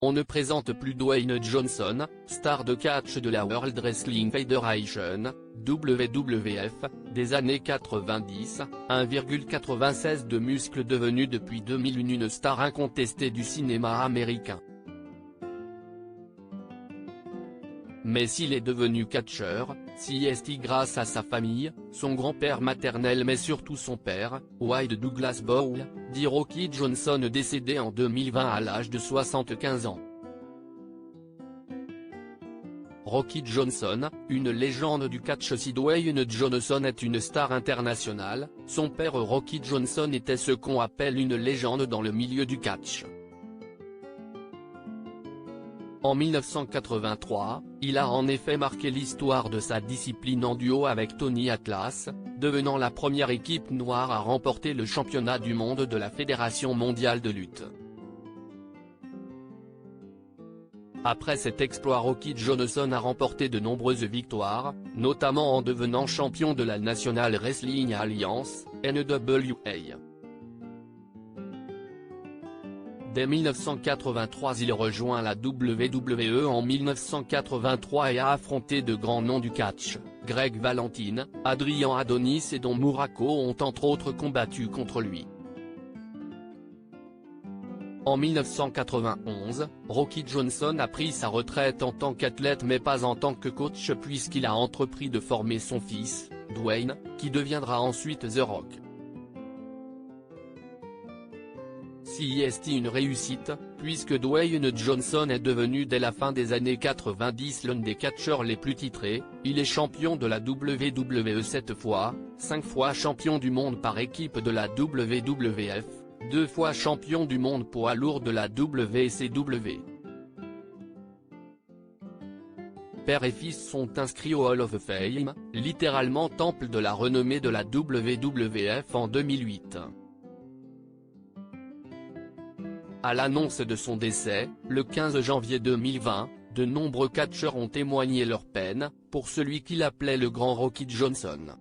On ne présente plus Dwayne Johnson, star de catch de la World Wrestling Federation, WWF, des années 90, 1,96 de muscles devenu depuis 2001 une star incontestée du cinéma américain. Mais s'il est devenu catcheur, c'est grâce à sa famille, son grand-père maternel mais surtout son père, Wade Douglas Bowe, dit Rocky Johnson décédé en 2020 à l'âge de 75 ans. Rocky Johnson, une légende du catch. Si Dwayne Johnson est une star internationale, son père Rocky Johnson était ce qu'on appelle une légende dans le milieu du catch. En 1983, il a en effet marqué l'histoire de sa discipline en duo avec Tony Atlas, devenant la première équipe noire à remporter le championnat du monde de la Fédération mondiale de lutte. Après cet exploit, Rocky Johnson a remporté de nombreuses victoires, notamment en devenant champion de la National Wrestling Alliance, NWA. Dès 1983 il rejoint la WWE en 1983 et a affronté de grands noms du catch, Greg Valentine, Adrian Adonis et Don Muraco ont entre autres combattu contre lui. En 1991, Rocky Johnson a pris sa retraite en tant qu'athlète mais pas en tant que coach puisqu'il a entrepris de former son fils, Dwayne, qui deviendra ensuite The Rock. C'est une réussite, puisque Dwayne Johnson est devenu dès la fin des années 90 l'un des catcheurs les plus titrés. Il est champion de la WWE 7 fois, 5 fois champion du monde par équipe de la WWF, 2 fois champion du monde poids lourd de la WCW. Père et fils sont inscrits au Hall of Fame, littéralement temple de la renommée de la WWF en 2008. À l'annonce de son décès, le 15 janvier 2020, de nombreux catcheurs ont témoigné leur peine, pour celui qu'il appelait le grand Rocky Johnson.